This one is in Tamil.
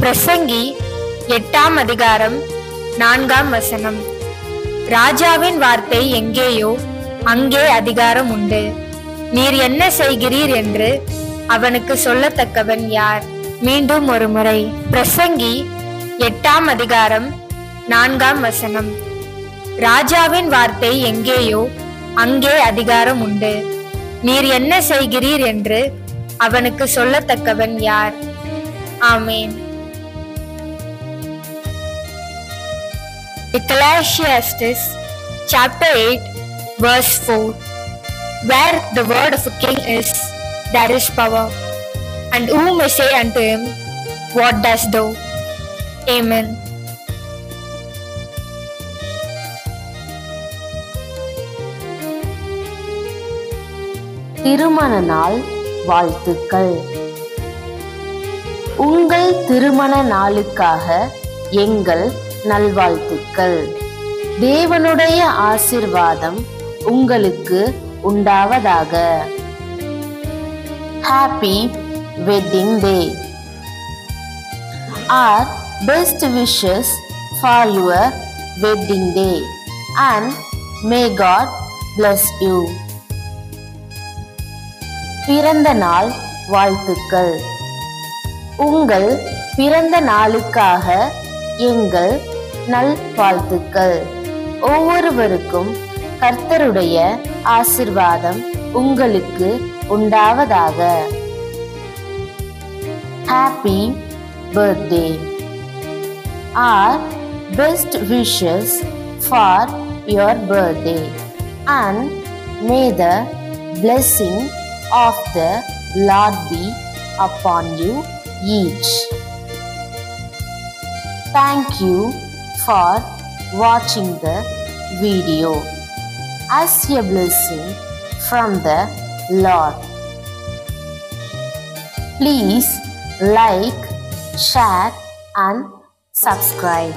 பிரசங்கி 8ஆம் அதிகாரம் 4ஆம் வசனம். ராஜாவின் வார்த்தை எங்கேயோ அங்கே அதிகாரம் உண்டு. நீர் என்ன செய்கிறீர் என்று அவனுக்கு சொல்லத்தக்கவன் யார்? மீண்டும் ஒரு முறை. பிரசங்கி 8ஆம் அதிகாரம் 4ஆம் வசனம். ராஜாவின் வார்த்தை எங்கேயோ அங்கே அதிகாரம் உண்டு. நீர் என்ன செய்கிறீர் என்று அவனுக்கு சொல்லத்தக்கவன் யார்? ஆமேன். Ecclesiastes chapter 8 verse 4. Where the word of a king is, there is power. And who may say unto him, what dost thou? Amen. திருமண நாள் வாழ்த்துக்கள். உங்கள் திருமண நாளுக்காக எங்கள் நல்வாழ்த்துக்கள். தேவனுடைய ஆசீர்வாதம் உங்களுக்கு உண்டாவதாக. Happy wedding day. Our best wishes for your wedding day and may God bless you. பிறந்த நாள் வாழ்த்துக்கள். உங்கள் பிறந்த நாளுக்காக எங்கள் நல்வாழ்த்துக்கள். ஒவ்வொருவருக்கும் கர்த்தருடைய ஆசீர்வாதம் உங்களுக்கு உண்டாவதாக. Happy birthday. Our best wishes for your birthday and may the blessing of the Lord be upon you each. Thank you for watching the video. As a blessing from the Lord. Please like, share and subscribe.